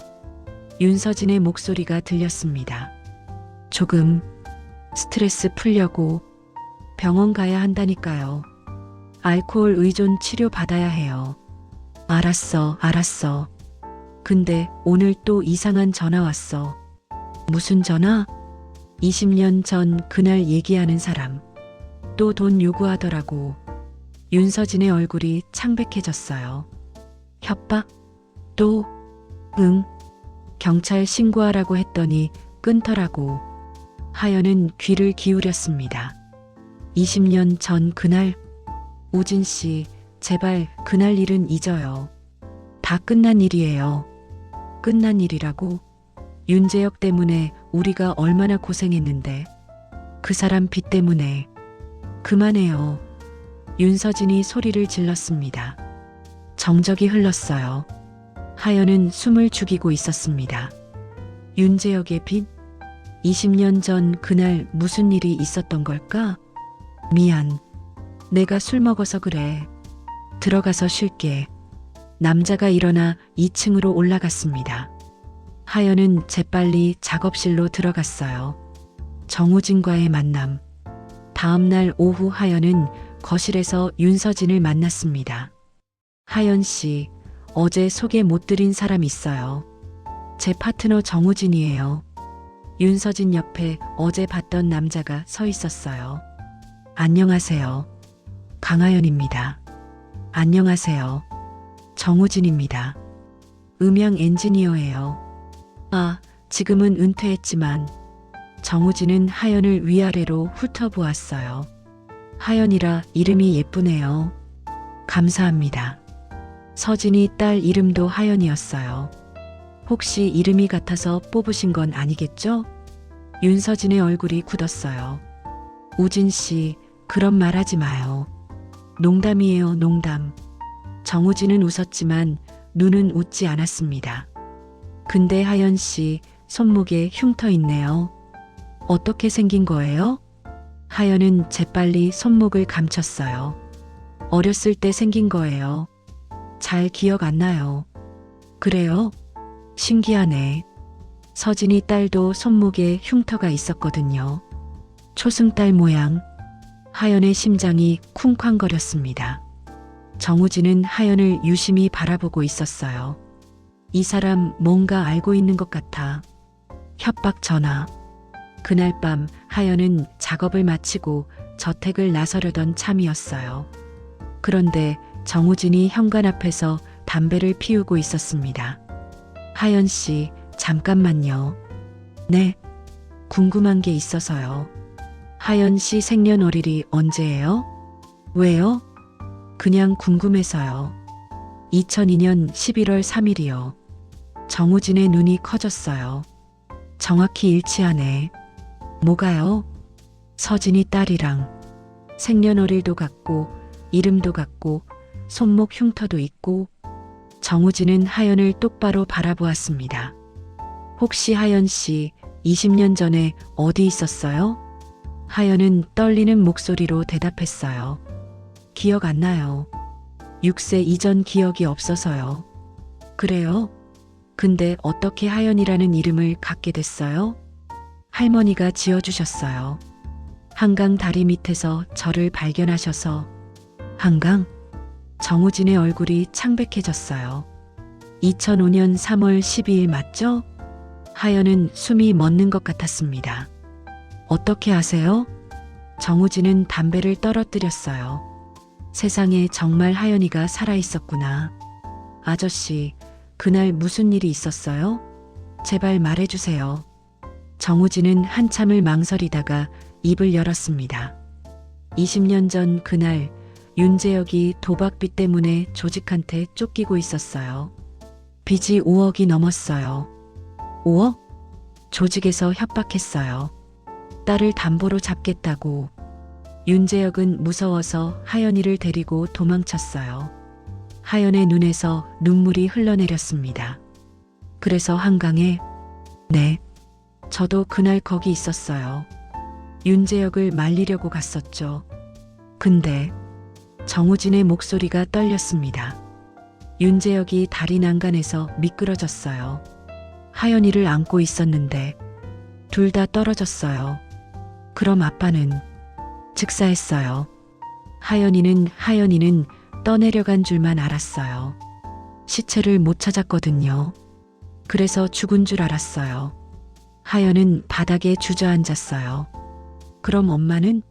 [SPEAKER 1] 윤서진의 목소리가 들렸습니다. 조금 스트레스 풀려고 병원 가야 한다니까요. 알코올 의존 치료 받아야 해요. 알았어, 알았어. 근데 오늘 또 이상한 전화 왔어. 무슨 전화? 20년 전 그날 얘기하는 사람. 또 돈 요구하더라고. 윤서진의 얼굴이 창백해졌어요. 협박? 또? 응. 경찰 신고하라고 했더니 끊더라고. 하연은 귀를 기울였습니다. 20년 전 그날, 우진 씨, 제발 그날 일은 잊어요. 다 끝난 일이에요. 끝난 일이라고? 윤재혁 때문에 우리가 얼마나 고생했는데. 그 사람 빚 때문에. 그만해요. 윤서진이 소리를 질렀습니다. 정적이 흘렀어요. 하연은 숨을 죽이고 있었습니다. 윤재혁의 빚? 20년 전 그날 무슨 일이 있었던 걸까? 미안. 내가 술 먹어서 그래. 들어가서 쉴게. 남자가 일어나 2층으로 올라갔습니다. 하연은 재빨리 작업실로 들어갔어요. 정우진과의 만남. 다음 날 오후 하연은 거실에서 윤서진을 만났습니다. 하연 씨, 어제 소개 못 드린 사람 있어요. 제 파트너 정우진이에요. 윤서진 옆에 어제 봤던 남자가 서 있었어요. 안녕하세요. 강하연입니다. 안녕하세요. 정우진입니다. 음향 엔지니어예요. 아, 지금은 은퇴했지만. 정우진은 하연을 위아래로 훑어보았어요. 하연이라 이름이 예쁘네요. 감사합니다. 서진이 딸 이름도 하연이었어요. 혹시 이름이 같아서 뽑으신 건 아니겠죠? 윤서진의 얼굴이 굳었어요. 우진 씨, 그런 말 하지 마요. 농담이에요, 농담. 정우진은 웃었지만 눈은 웃지 않았습니다. 근데 하연 씨, 손목에 흉터 있네요. 어떻게 생긴 거예요? 하연은 재빨리 손목을 감췄어요. 어렸을 때 생긴 거예요. 잘 기억 안 나요. 그래요? 신기하네. 서진이 딸도 손목에 흉터가 있었거든요. 초승달 모양. 하연의 심장이 쿵쾅거렸습니다. 정우진은 하연을 유심히 바라보고 있었어요. 이 사람 뭔가 알고 있는 것 같아. 협박 전화. 그날 밤 하연은 작업을 마치고 저택을 나서려던 참이었어요. 그런데 정우진이 현관 앞에서 담배를 피우고 있었습니다. 하연 씨, 잠깐만요. 네, 궁금한 게 있어서요. 하연 씨 생년월일이 언제예요? 왜요? 그냥 궁금해서요. 2002년 11월 3일이요. 정우진의 눈이 커졌어요. 정확히 일치하네. 뭐가요? 서진이 딸이랑 생년월일도 같고 이름도 같고 손목 흉터도 있고. 정우진은 하연을 똑바로 바라보았습니다. 혹시 하연 씨 20년 전에 어디 있었어요? 하연은 떨리는 목소리로 대답했어요. 기억 안 나요. 6세 이전 기억이 없어서요. 그래요? 근데 어떻게 하연이라는 이름을 갖게 됐어요? 할머니가 지어주셨어요. 한강 다리 밑에서 저를 발견하셔서. 한강? 정우진의 얼굴이 창백해졌어요. 2005년 3월 12일 맞죠? 하연은 숨이 멎는 것 같았습니다. 어떻게 아세요? 정우진은 담배를 떨어뜨렸어요. 세상에 정말 하연이가 살아있었구나. 아저씨, 그날 무슨 일이 있었어요? 제발 말해주세요. 정우진은 한참을 망설이다가 입을 열었습니다. 20년 전 그날 윤재혁이 도박빚 때문에 조직한테 쫓기고 있었어요. 빚이 5억이 넘었어요. 5억? 조직에서 협박했어요. 딸을 담보로 잡겠다고. 윤재혁은 무서워서 하연이를 데리고 도망쳤어요. 하연의 눈에서 눈물이 흘러내렸습니다. 그래서 한강에, 네, 저도 그날 거기 있었어요. 윤재혁을 말리려고 갔었죠. 근데 정우진의 목소리가 떨렸습니다. 윤재혁이 다리 난간에서 미끄러졌어요. 하연이를 안고 있었는데 둘 다 떨어졌어요. 그럼 아빠는 즉사했어요. 하연이는 떠내려간 줄만 알았어요. 시체를 못 찾았거든요. 그래서 죽은 줄 알았어요. 하연은 바닥에 주저앉았어요. 그럼 엄마는?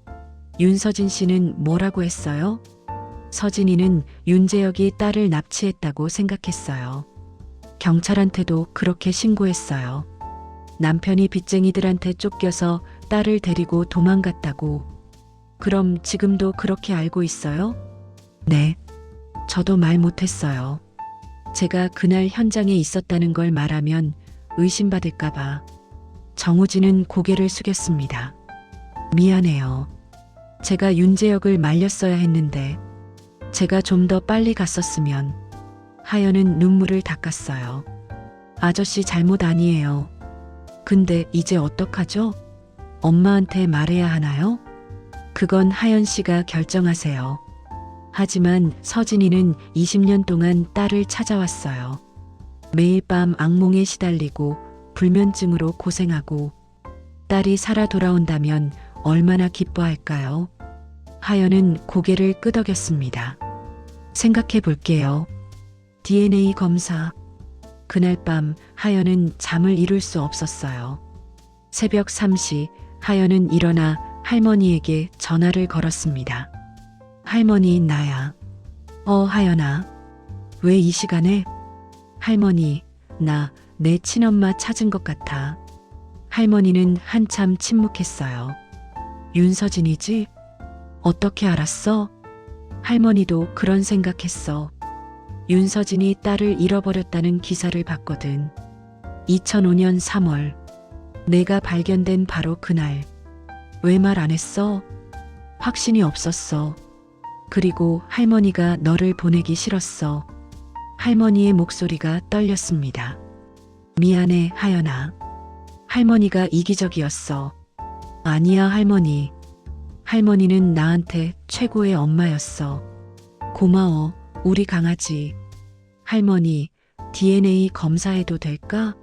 [SPEAKER 1] 윤서진 씨는 뭐라고 했어요? 서진이는 윤재혁이 딸을 납치했다고 생각했어요. 경찰한테도 그렇게 신고했어요. 남편이 빚쟁이들한테 쫓겨서 딸을 데리고 도망갔다고. 그럼 지금도 그렇게 알고 있어요? 네. 저도 말 못했어요. 제가 그날 현장에 있었다는 걸 말하면 의심받을까봐. 정우진은 고개를 숙였습니다. 미안해요. 제가 윤재혁을 말렸어야 했는데 제가 좀 더 빨리 갔었으면. 하연은 눈물을 닦았어요. 아저씨 잘못 아니에요. 근데 이제 어떡하죠? 엄마한테 말해야 하나요? 그건 하연 씨가 결정하세요. 하지만 서진이는 20년 동안 딸을 찾아왔어요. 매일 밤 악몽에 시달리고 불면증으로 고생하고 딸이 살아 돌아온다면 얼마나 기뻐할까요? 하연은 고개를 끄덕였습니다. 생각해 볼게요. DNA 검사. 그날 밤 하연은 잠을 이룰 수 없었어요. 새벽 3시 하연은 일어나 할머니에게 전화를 걸었습니다. 할머니, 나야. 하연아. 왜 이 시간에? 할머니, 나 내 친엄마 찾은 것 같아. 할머니는 한참 침묵했어요. 윤서진이지? 어떻게 알았어? 할머니도 그런 생각했어. 윤서진이 딸을 잃어버렸다는 기사를 봤거든. 2005년 3월. 내가 발견된 바로 그날. 왜 말 안 했어? 확신이 없었어. 그리고 할머니가 너를 보내기 싫었어. 할머니의 목소리가 떨렸습니다. 미안해, 하연아. 할머니가 이기적이었어. 아니야, 할머니. 할머니는 나한테 최고의 엄마였어. 고마워, 우리 강아지. 할머니, DNA 검사해도 될까?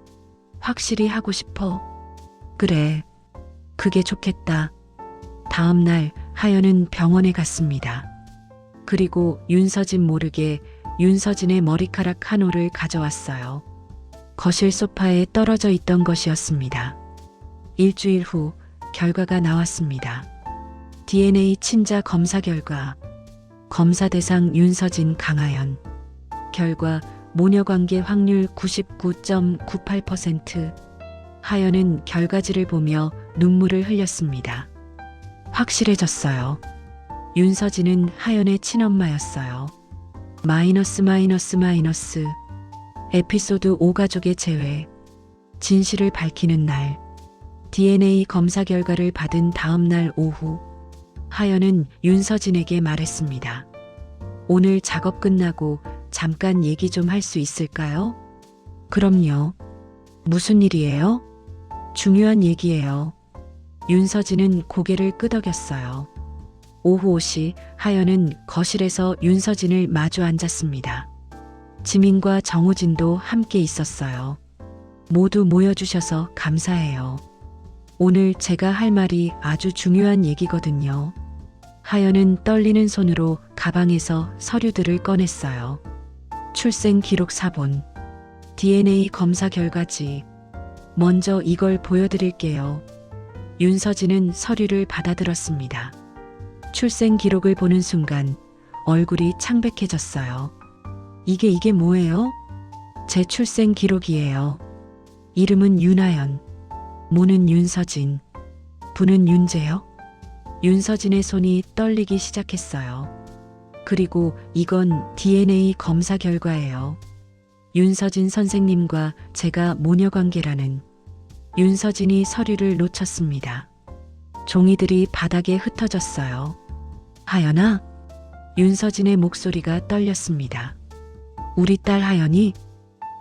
[SPEAKER 1] 확실히 하고 싶어. 그래, 그게 좋겠다. 다음 날 하연은 병원에 갔습니다. 그리고 윤서진 모르게 윤서진의 머리카락 한 올을 가져왔어요. 거실 소파에 떨어져 있던 것이었습니다. 일주일 후 결과가 나왔습니다. DNA 친자 검사 결과. 검사 대상 윤서진, 강하연. 결과 모녀관계 확률 99.98%. 하연은 결과지를 보며 눈물을 흘렸습니다. 확실해졌어요. 윤서진은 하연의 친엄마였어요. 마이너스. 에피소드 5 가족의 재회. 진실을 밝히는 날. DNA 검사 결과를 받은 다음 날 오후 하연은 윤서진에게 말했습니다. 오늘 작업 끝나고 잠깐 얘기 좀 할 수 있을까요? 그럼요. 무슨 일이에요? 중요한 얘기예요. 윤서진은 고개를 끄덕였어요. 오후 5시 하연은 거실에서 윤서진을 마주 앉았습니다. 지민과 정우진도 함께 있었어요. 모두 모여주셔서 감사해요. 오늘 제가 할 말이 아주 중요한 얘기거든요. 하연은 떨리는 손으로 가방에서 서류들을 꺼냈어요. 출생 기록 사본, DNA 검사 결과지. 먼저 이걸 보여드릴게요. 윤서진은 서류를 받아들었습니다. 출생 기록을 보는 순간 얼굴이 창백해졌어요. 이게 뭐예요? 제 출생 기록이에요. 이름은 윤하연, 모는 윤서진, 부는 윤재혁. 윤서진의 손이 떨리기 시작했어요. 그리고 이건 DNA 검사 결과예요. 윤서진 선생님과 제가 모녀관계라는. 윤서진이 서류를 놓쳤습니다. 종이들이 바닥에 흩어졌어요. 하연아? 윤서진의 목소리가 떨렸습니다. 우리 딸 하연이?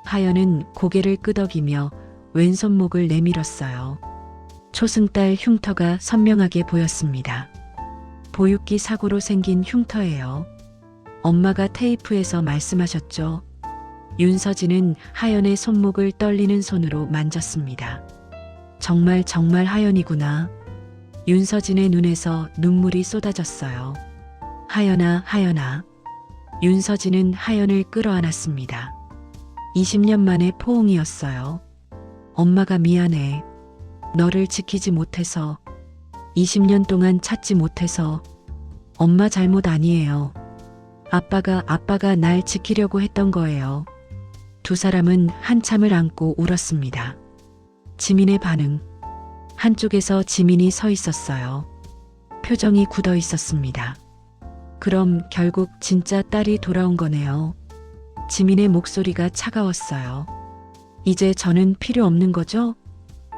[SPEAKER 1] 하연은 고개를 끄덕이며 왼손목을 내밀었어요. 초승달 흉터가 선명하게 보였습니다. 보육기 사고로 생긴 흉터예요. 엄마가 테이프에서 말씀하셨죠. 윤서진은 하연의 손목을 떨리는 손으로 만졌습니다. 정말 하연이구나. 윤서진의 눈에서 눈물이 쏟아졌어요. 하연아, 하연아. 윤서진은 하연을 끌어안았습니다. 20년 만의 포옹이었어요. 엄마가 미안해. 너를 지키지 못해서, 20년 동안 찾지 못해서. 엄마 잘못 아니에요. 아빠가 날 지키려고 했던 거예요. 두 사람은 한참을 안고 울었습니다. 지민의 반응. 한쪽에서 지민이 서 있었어요. 표정이 굳어 있었습니다. 그럼 결국 진짜 딸이 돌아온 거네요. 지민의 목소리가 차가웠어요. 이제 저는 필요 없는 거죠?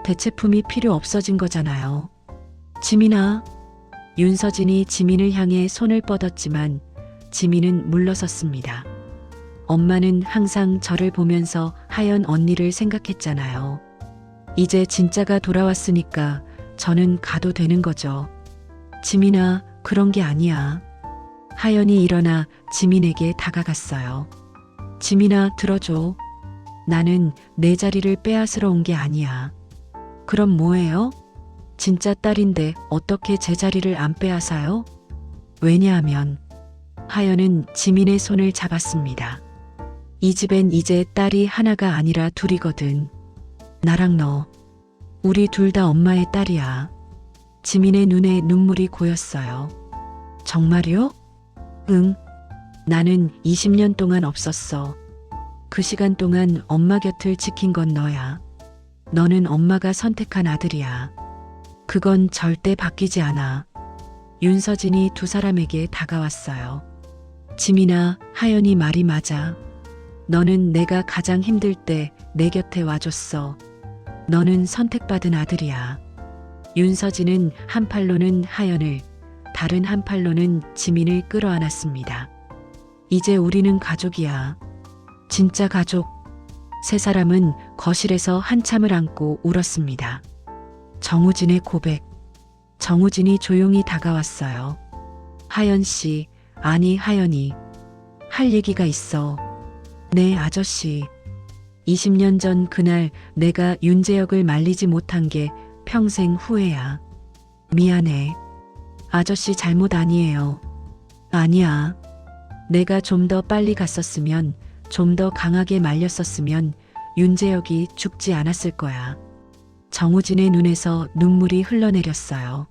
[SPEAKER 1] 대체품이 필요 없어진 거잖아요. 지민아. 윤서진이 지민을 향해 손을 뻗었지만 지민은 물러섰습니다. 엄마는 항상 저를 보면서 하연 언니를 생각했잖아요. 이제 진짜가 돌아왔으니까 저는 가도 되는 거죠. 지민아, 그런 게 아니야. 하연이 일어나 지민에게 다가갔어요. 지민아, 들어줘. 나는 내 자리를 빼앗으러 온 게 아니야. 그럼 뭐예요? 진짜 딸인데 어떻게 제 자리를 안 빼앗아요? 왜냐하면 하연은 지민의 손을 잡았습니다. 이 집엔 이제 딸이 하나가 아니라 둘이거든. 나랑 너. 우리 둘 다 엄마의 딸이야. 지민의 눈에 눈물이 고였어요. 정말요? 응. 나는 20년 동안 없었어. 그 시간 동안 엄마 곁을 지킨 건 너야. 너는 엄마가 선택한 아들이야. 그건 절대 바뀌지 않아. 윤서진이 두 사람에게 다가왔어요. 지민아, 하연이 말이 맞아. 너는 내가 가장 힘들 때 내 곁에 와줬어. 너는 선택받은 아들이야. 윤서진은 한 팔로는 하연을, 다른 한 팔로는 지민을 끌어안았습니다. 이제 우리는 가족이야. 진짜 가족. 세 사람은 거실에서 한참을 안고 울었습니다. 정우진의 고백. 정우진이 조용히 다가왔어요. 하연 씨, 아니 하연이. 할 얘기가 있어. 네, 아저씨. 20년 전 그날 내가 윤재혁을 말리지 못한 게 평생 후회야. 미안해. 아저씨 잘못 아니에요. 아니야. 내가 좀 더 빨리 갔었으면, 좀 더 강하게 말렸었으면 윤재혁이 죽지 않았을 거야. 정우진의 눈에서 눈물이 흘러내렸어요.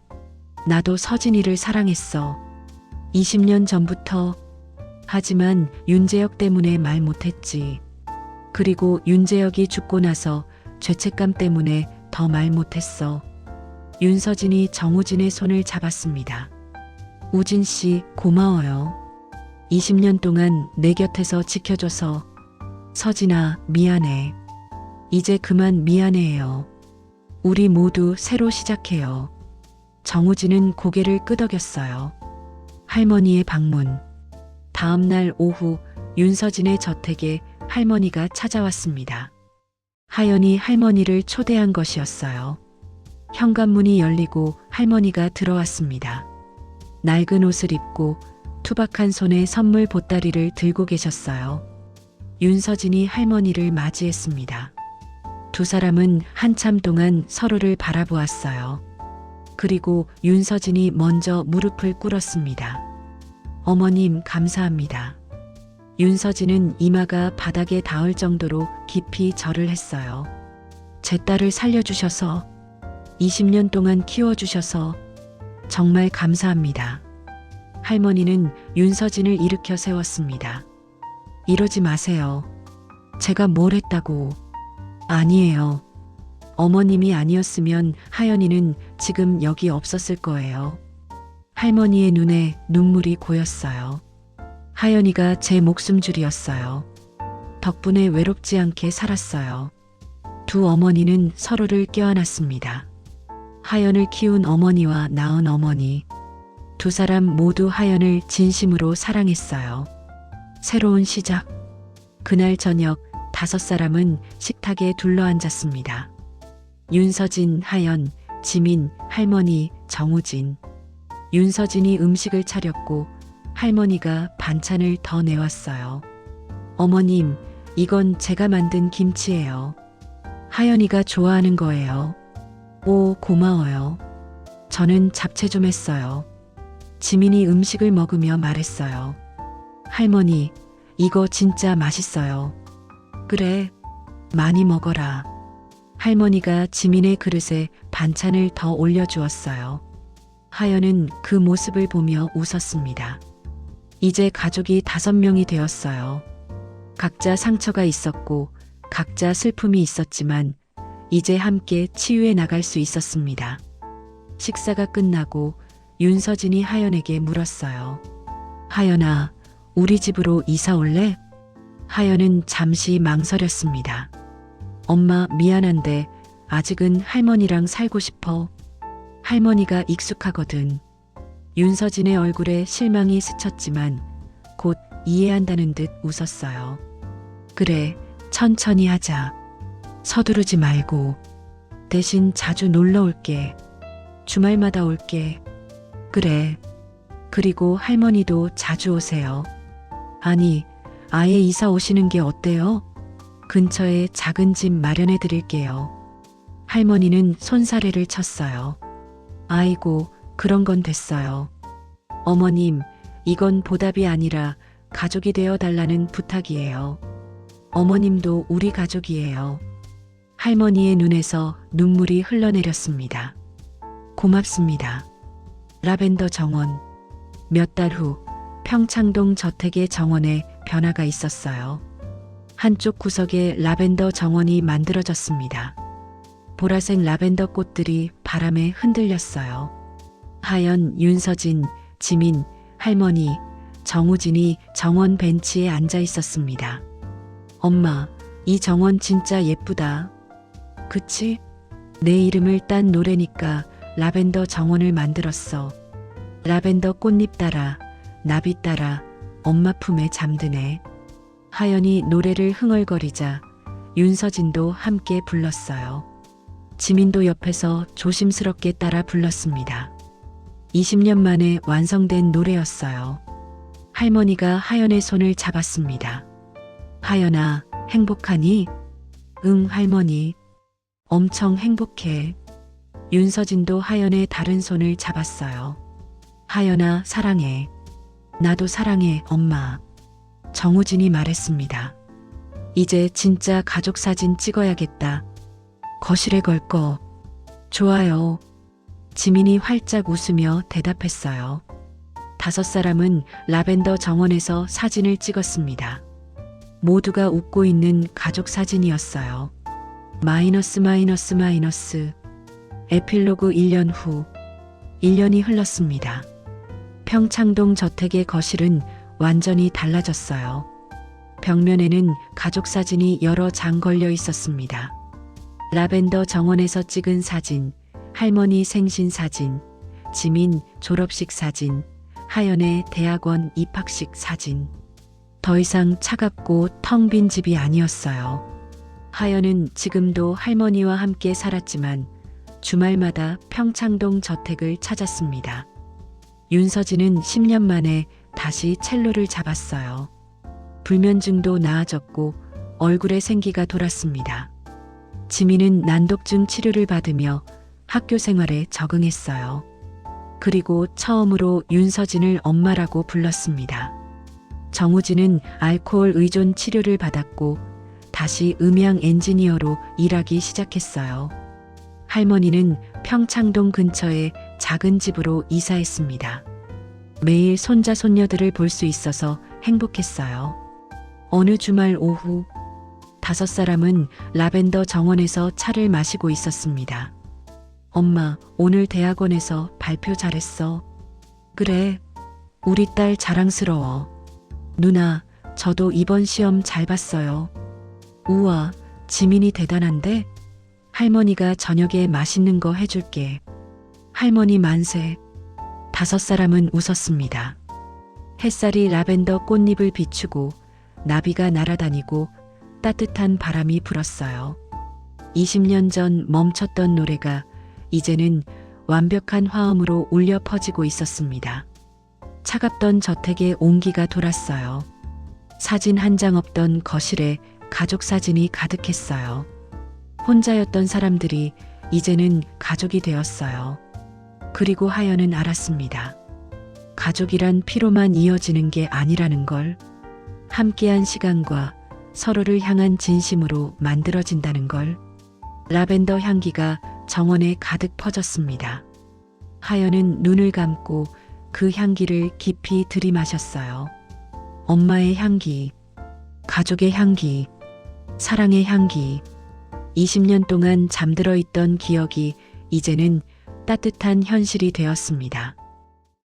[SPEAKER 1] 나도 서진이를 사랑했어. 20년 전부터. 하지만 윤재혁 때문에 말 못했지. 그리고 윤재혁이 죽고 나서 죄책감 때문에 더 말 못했어. 윤서진이 정우진의 손을 잡았습니다. 우진 씨, 고마워요. 20년 동안 내 곁에서 지켜줘서. 서진아, 미안해. 이제 그만 미안해해요. 우리 모두 새로 시작해요. 정우진은 고개를 끄덕였어요. 할머니의 방문. 다음 날 오후 윤서진의 저택에 할머니가 찾아왔습니다. 하연이 할머니를 초대한 것이었어요. 현관문이 열리고 할머니가 들어왔습니다. 낡은 옷을 입고 투박한 손에 선물 보따리를 들고 계셨어요. 윤서진이 할머니를 맞이했습니다. 두 사람은 한참 동안 서로를 바라보았어요. 그리고 윤서진이 먼저 무릎을 꿇었습니다. 어머님, 감사합니다. 윤서진은 이마가 바닥에 닿을 정도로 깊이 절을 했어요. 제 딸을 살려주셔서, 20년 동안 키워주셔서 정말 감사합니다. 할머니는 윤서진을 일으켜 세웠습니다. 이러지 마세요. 제가 뭘 했다고. 아니에요. 어머님이 아니었으면 하연이는 지금 여기 없었을 거예요. 할머니의 눈에 눈물이 고였어요. 하연이가 제 목숨줄이었어요. 덕분에 외롭지 않게 살았어요. 두 어머니는 서로를 껴안았습니다. 하연을 키운 어머니와 낳은 어머니. 두 사람 모두 하연을 진심으로 사랑했어요. 새로운 시작. 그날 저녁 5사람은 식탁에 둘러앉았습니다. 윤서진, 하연, 지민, 할머니, 정우진. 윤서진이 음식을 차렸고 할머니가 반찬을 더 내왔어요. 어머님, 이건 제가 만든 김치예요. 하연이가 좋아하는 거예요. 오, 고마워요. 저는 잡채 좀 했어요. 지민이 음식을 먹으며 말했어요. 할머니, 이거 진짜 맛있어요. 그래, 많이 먹어라. 할머니가 지민의 그릇에 반찬을 더 올려주었어요. 하연은 그 모습을 보며 웃었습니다. 이제 가족이 5명이 되었어요. 각자 상처가 있었고 각자 슬픔이 있었지만 이제 함께 치유해 나갈 수 있었습니다. 식사가 끝나고 윤서진이 하연에게 물었어요. 하연아, 우리 집으로 이사 올래? 하연은 잠시 망설였습니다. 엄마, 미안한데 아직은 할머니랑 살고 싶어. 할머니가 익숙하거든. 윤서진의 얼굴에 실망이 스쳤지만 곧 이해한다는 듯 웃었어요. 그래, 천천히 하자. 서두르지 말고. 대신 자주 놀러 올게. 주말마다 올게. 그래. 그리고 할머니도 자주 오세요. 아니, 아예 이사 오시는 게 어때요? 근처에 작은 집 마련해 드릴게요. 할머니는 손사래를 쳤어요. 아이고, 그런 건 됐어요. 어머님, 이건 보답이 아니라 가족이 되어 달라는 부탁이에요. 어머님도 우리 가족이에요. 할머니의 눈에서 눈물이 흘러내렸습니다. 고맙습니다. 라벤더 정원. 몇 달 후 평창동 저택의 정원에 변화가 있었어요. 한쪽 구석에 라벤더 정원이 만들어졌습니다. 보라색 라벤더 꽃들이 바람에 흔들렸어요. 하연, 윤서진, 지민, 할머니, 정우진이 정원 벤치에 앉아 있었습니다. 엄마, 이 정원 진짜 예쁘다. 그치? 내 이름을 딴 노래니까 라벤더 정원을 만들었어. 라벤더 꽃잎 따라, 나비 따라 엄마 품에 잠드네. 하연이 노래를 흥얼거리자 윤서진도 함께 불렀어요. 지민도 옆에서 조심스럽게 따라 불렀습니다. 20년 만에 완성된 노래였어요. 할머니가 하연의 손을 잡았습니다. 하연아, 행복하니? 응, 할머니. 엄청 행복해. 윤서진도 하연의 다른 손을 잡았어요. 하연아, 사랑해. 나도 사랑해, 엄마. 정우진이 말했습니다. 이제 진짜 가족 사진 찍어야겠다. 거실에 걸 거. 좋아요. 지민이 활짝 웃으며 대답했어요. 5사람은 라벤더 정원에서 사진을 찍었습니다. 모두가 웃고 있는 가족 사진이었어요. 마이너스 마이너스 마이너스. 에필로그 1년 후. 1년이 흘렀습니다. 평창동 저택의 거실은 완전히 달라졌어요. 벽면에는 가족 사진이 여러 장 걸려 있었습니다. 라벤더 정원에서 찍은 사진, 할머니 생신 사진, 지민 졸업식 사진, 하연의 대학원 입학식 사진. 더 이상 차갑고 텅 빈 집이 아니었어요. 하연은 지금도 할머니와 함께 살았지만 주말마다 평창동 저택을 찾았습니다. 윤서진은 10년 만에 다시 첼로를 잡았어요. 불면증도 나아졌고 얼굴에 생기가 돌았습니다. 지민은 난독증 치료를 받으며 학교 생활에 적응했어요. 그리고 처음으로 윤서진을 엄마라고 불렀습니다. 정우진은 알코올 의존 치료를 받았고 다시 음향 엔지니어로 일하기 시작했어요. 할머니는 평창동 근처의 작은 집으로 이사했습니다. 매일 손자 손녀들을 볼 수 있어서 행복했어요. 어느 주말 오후 5사람은 라벤더 정원에서 차를 마시고 있었습니다. 엄마, 오늘 대학원에서 발표 잘했어. 그래, 우리 딸 자랑스러워. 누나, 저도 이번 시험 잘 봤어요. 우와, 지민이 대단한데? 할머니가 저녁에 맛있는 거 해줄게. 할머니 만세. 5사람은 웃었습니다. 햇살이 라벤더 꽃잎을 비추고 나비가 날아다니고 따뜻한 바람이 불었어요. 20년 전 멈췄던 노래가 이제는 완벽한 화음으로 울려 퍼지고 있었습니다. 차갑던 저택에 온기가 돌았어요. 사진 한 장 없던 거실에 가족 사진이 가득했어요. 혼자였던 사람들이 이제는 가족이 되었어요. 그리고 하연은 알았습니다. 가족이란 피로만 이어지는 게 아니라는 걸, 함께한 시간과 서로를 향한 진심으로 만들어진다는 걸. 라벤더 향기가 정원에 가득 퍼졌습니다. 하연은 눈을 감고 그 향기를 깊이 들이마셨어요. 엄마의 향기, 가족의 향기, 사랑의 향기. 20년 동안 잠들어 있던 기억이 이제는 따뜻한 현실이 되었습니다.